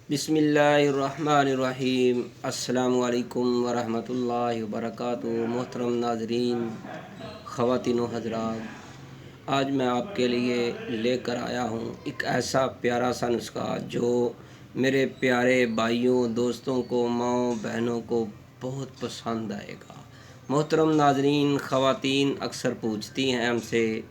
بسم اللہ الرحمن الرحیم۔ السلام علیکم ورحمۃ اللہ وبرکاتہ۔ محترم ناظرین، خواتین و حضرات، آج میں آپ کے لیے لے کر آیا ہوں ایک ایسا پیارا سا نسخہ جو میرے پیارے بھائیوں، دوستوں کو، ماؤں بہنوں کو بہت پسند آئے گا۔ محترم ناظرین، خواتین اکثر پوچھتی ہیں ہم سے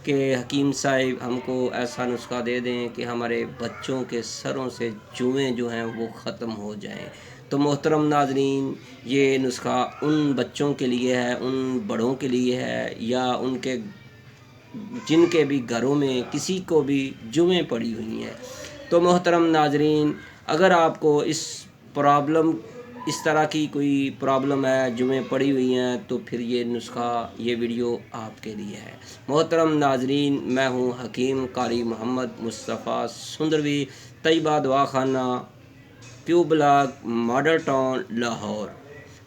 کہ حکیم صاحب ہم کو ایسا نسخہ دے دیں کہ ہمارے بچوں کے سروں سے جوئیں جو ہیں وہ ختم ہو جائیں۔ تو محترم ناظرین، یہ نسخہ ان بچوں کے لیے ہے، ان بڑوں کے لیے ہے، یا ان کے جن کے بھی گھروں میں کسی کو بھی جوئیں پڑی ہوئی ہیں۔ تو محترم ناظرین، اگر آپ کو اس طرح کی کوئی پرابلم ہے، جوئیں پڑی ہوئی ہیں، تو پھر یہ نسخہ، یہ ویڈیو آپ کے لیے ہے۔ محترم ناظرین، میں ہوں حکیم قاری محمد مصطفیٰ سندروی، طیبہ دواخانہ، پیو بلاک، ماڈل ٹاؤن، لاہور۔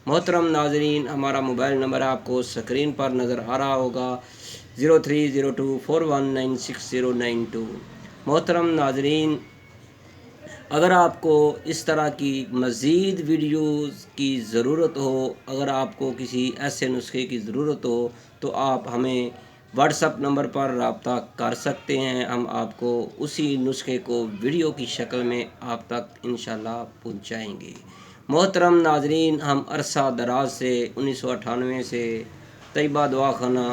محترم ناظرین، ہمارا موبائل نمبر آپ کو سکرین پر نظر آ رہا ہوگا، 0302419692۔ محترم ناظرین، اگر آپ کو اس طرح کی مزید ویڈیوز کی ضرورت ہو، اگر آپ کو کسی ایسے نسخے کی ضرورت ہو، تو آپ ہمیں واٹس ایپ نمبر پر رابطہ کر سکتے ہیں۔ ہم آپ کو اسی نسخے کو ویڈیو کی شکل میں آپ تک انشاءاللہ پہنچائیں گے۔ محترم ناظرین، ہم عرصہ دراز سے 1998 سے طیبہ دواخانہ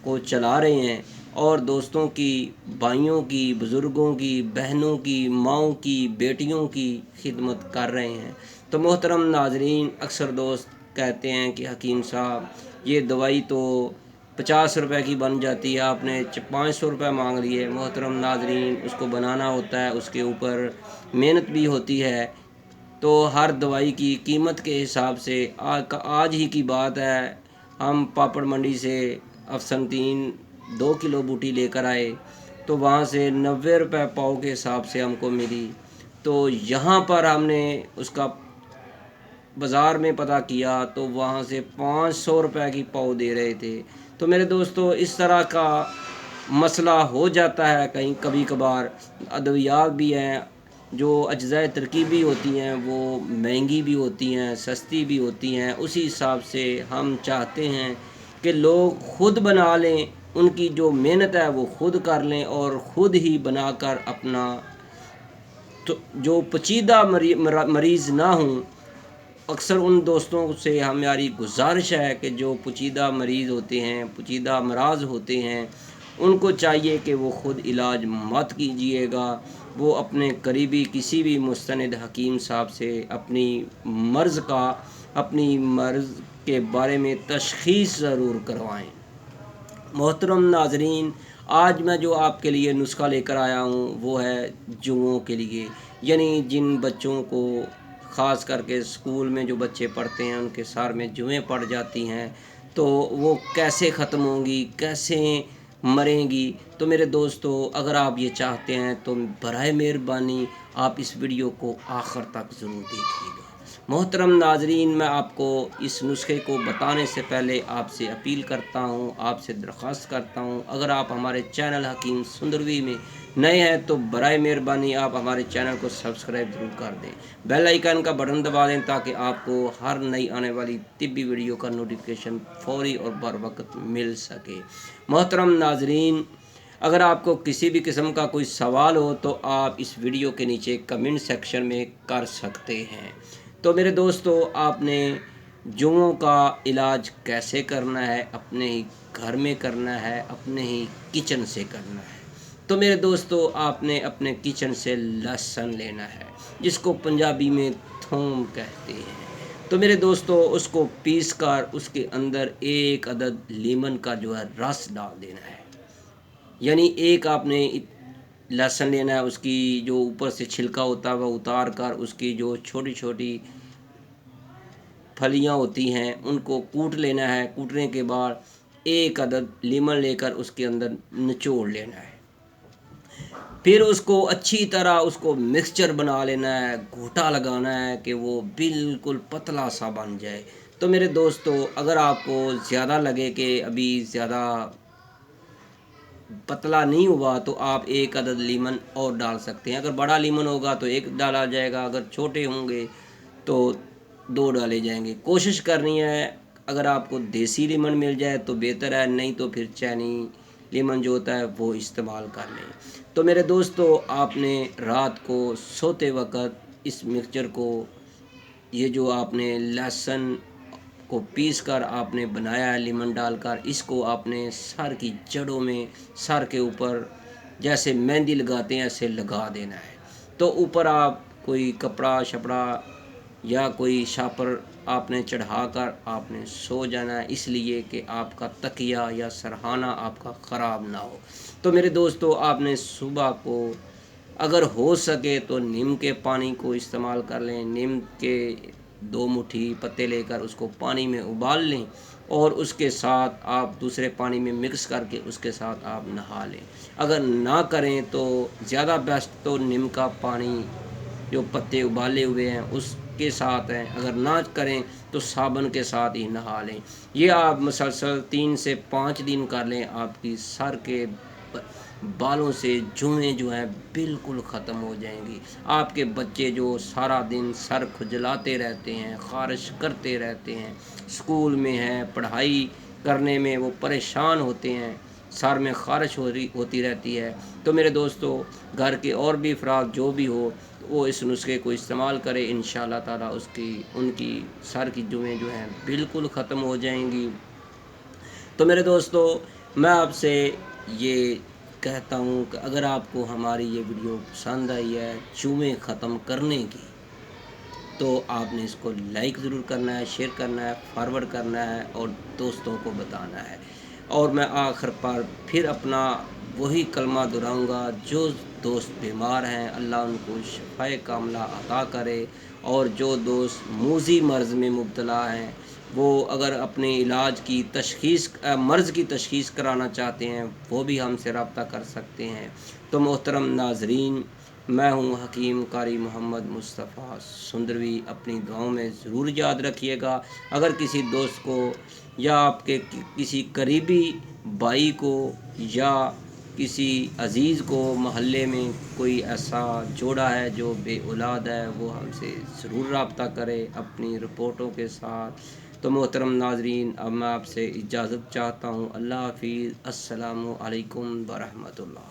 کو چلا رہے ہیں، اور دوستوں کی، بھائیوں کی، بزرگوں کی، بہنوں کی، ماؤں کی، بیٹیوں کی خدمت کر رہے ہیں۔ تو محترم ناظرین، اکثر دوست کہتے ہیں کہ حکیم صاحب یہ دوائی تو 50 روپے کی بن جاتی ہے، آپ نے 500 روپے مانگ لیے۔ محترم ناظرین، اس کو بنانا ہوتا ہے، اس کے اوپر محنت بھی ہوتی ہے۔ تو ہر دوائی کی قیمت کے حساب سے آج ہی کی بات ہے، ہم پاپڑ منڈی سے افسنتین 2 کلو بوٹی لے کر آئے، تو وہاں سے 90 روپے پاؤ کے حساب سے ہم کو ملی۔ تو یہاں پر ہم نے اس کا بازار میں پتہ کیا تو وہاں سے 500 روپے کی پاؤ دے رہے تھے۔ تو میرے دوستو، اس طرح کا مسئلہ ہو جاتا ہے کہیں کبھی کبھار۔ ادویات بھی ہیں جو اجزاء ترکیبی ہوتی ہیں، وہ مہنگی بھی ہوتی ہیں، سستی بھی ہوتی ہیں۔ اسی حساب سے ہم چاہتے ہیں کہ لوگ خود بنا لیں، ان کی جو محنت ہے وہ خود کر لیں، اور خود ہی بنا کر اپنا جو پیچیدہ مریض نہ ہوں۔ اکثر ان دوستوں سے ہماری گزارش ہے کہ جو پیچیدہ مریض ہوتے ہیں، پیچیدہ امراض ہوتے ہیں، ان کو چاہیے کہ وہ خود علاج مت کیجیے گا، وہ اپنے قریبی کسی بھی مستند حکیم صاحب سے اپنی مرض کے بارے میں تشخیص ضرور کروائیں۔ محترم ناظرین، آج میں جو آپ کے لیے نسخہ لے کر آیا ہوں وہ ہے جوؤں کے لیے، یعنی جن بچوں کو، خاص کر کے اسکول میں جو بچے پڑھتے ہیں، ان کے سر میں جوئیں پڑ جاتی ہیں، تو وہ کیسے ختم ہوں گی، کیسے مریں گی۔ تو میرے دوستو، اگر آپ یہ چاہتے ہیں تو برائے مہربانی آپ اس ویڈیو کو آخر تک ضرور دیکھیے گا۔ محترم ناظرین، میں آپ کو اس نسخے کو بتانے سے پہلے آپ سے اپیل کرتا ہوں، آپ سے درخواست کرتا ہوں، اگر آپ ہمارے چینل حکیم سندروی میں نئے ہیں تو برائے مہربانی آپ ہمارے چینل کو سبسکرائب ضرور کر دیں، بیل آئیکن کا بٹن دبا دیں تاکہ آپ کو ہر نئی آنے والی طبی ویڈیو کا نوٹیفیکیشن فوری اور بر وقت مل سکے۔ محترم ناظرین، اگر آپ کو کسی بھی قسم کا کوئی سوال ہو تو آپ اس ویڈیو کے نیچے کمنٹ سیکشن میں کر سکتے ہیں۔ تو میرے دوستو، آپ نے جوؤں کا علاج کیسے کرنا ہے؟ اپنے ہی گھر میں کرنا ہے، اپنے ہی کچن سے کرنا ہے۔ تو میرے دوستو، آپ نے اپنے کچن سے لہسن لینا ہے، جس کو پنجابی میں تھوم کہتے ہیں۔ تو میرے دوستو، اس کو پیس کر اس کے اندر 1 عدد لیمن کا جو ہے رس ڈال دینا ہے، یعنی ایک آپ نے لہسن لینا ہے، اس کی جو اوپر سے چھلکا ہوتا ہے وہ اتار کر اس کی جو چھوٹی چھوٹی پھلیاں ہوتی ہیں ان کو کوٹ لینا ہے۔ کوٹنے کے بعد 1 عدد لیمن لے کر اس کے اندر نچوڑ لینا ہے، پھر اس کو اچھی طرح اس کو مکسچر بنا لینا ہے، گھوٹا لگانا ہے کہ وہ بالکل پتلا سا بن جائے۔ تو میرے دوستو، اگر آپ کو زیادہ لگے کہ ابھی زیادہ پتلا نہیں ہوا تو آپ 1 عدد لیمن اور ڈال سکتے ہیں. اگر بڑا لیمن ہوگا تو 1 ڈالا جائے گا، اگر چھوٹے ہوں گے تو 2 ڈالے جائیں گے. کوشش کرنی ہے اگر آپ کو دیسی لیمن مل جائے تو بہتر ہے، نہیں تو پھر چینی لیمن جو ہوتا ہے وہ استعمال کر لیں. تو میرے دوستو، آپ نے رات کو سوتے وقت اس مکسچر کو، یہ جو آپ نے لہسن کو پیس کر آپ نے بنایا ہے لیمن ڈال کر، اس کو آپ نے سر کی جڑوں میں، سر کے اوپر جیسے مہندی لگاتے ہیں ایسے لگا دینا ہے. تو اوپر آپ کوئی کپڑا شپڑا یا کوئی شاپر آپ نے چڑھا کر آپ نے سو جانا ہے، اس لیے کہ آپ کا تکیہ یا سرہانہ آپ کا خراب نہ ہو. تو میرے دوستو، آپ نے صبح کو اگر ہو سکے تو نیم کے پانی کو استعمال کر لیں. نیم کے 2 مٹھی پتے لے کر اس کو پانی میں ابال لیں اور اس کے ساتھ آپ دوسرے پانی میں مکس کر کے اس کے ساتھ آپ نہا لیں. اگر نہ کریں تو زیادہ بیسٹ تو نیم کا پانی جو پتے ابالے ہوئے ہیں اس کے ساتھ ہیں. اگر نہ کریں تو صابن کے ساتھ ہی نہا لیں. یہ آپ مسلسل 3 سے 5 دن کر لیں، آپ کی سر کے بالوں سے جوئیں جو ہیں بالکل ختم ہو جائیں گی. آپ کے بچے جو سارا دن سر کھجلاتے رہتے ہیں، خارش کرتے رہتے ہیں، اسکول میں ہیں، پڑھائی کرنے میں وہ پریشان ہوتے ہیں، سر میں خارش ہوتی رہتی ہے، تو میرے دوستو گھر کے اور بھی افراد جو بھی ہو وہ اس نسخے کو استعمال کرے. انشاءاللہ تعالیٰ ان کی سر کی جوئیں جو ہیں بالکل ختم ہو جائیں گی. تو میرے دوستو، میں آپ سے یہ کہتا ہوں کہ اگر آپ کو ہماری یہ ویڈیو پسند آئی ہے جوئیں ختم کرنے کی، تو آپ نے اس کو لائک ضرور کرنا ہے، شیئر کرنا ہے، فارورڈ کرنا ہے اور دوستوں کو بتانا ہے. اور میں آخر پر پھر اپنا وہی کلمہ دہراؤں گا، جو دوست بیمار ہیں اللہ ان کو شفائے کاملہ عطا کرے، اور جو دوست موذی مرض میں مبتلا ہیں وہ اگر اپنے علاج کی مرض کی تشخیص کرانا چاہتے ہیں وہ بھی ہم سے رابطہ کر سکتے ہیں. تو محترم ناظرین، میں ہوں حکیم قاری محمد مصطفیٰ سندروی. اپنی دعاؤں میں ضرور یاد رکھیے گا. اگر کسی دوست کو یا آپ کے کسی قریبی بھائی کو یا کسی عزیز کو محلے میں کوئی ایسا جوڑا ہے جو بے اولاد ہے، وہ ہم سے ضرور رابطہ کرے اپنی رپورٹوں کے ساتھ. تو محترم ناظرین، اب میں آپ سے اجازت چاہتا ہوں. اللہ حافظ. السلام علیکم ورحمۃ اللہ.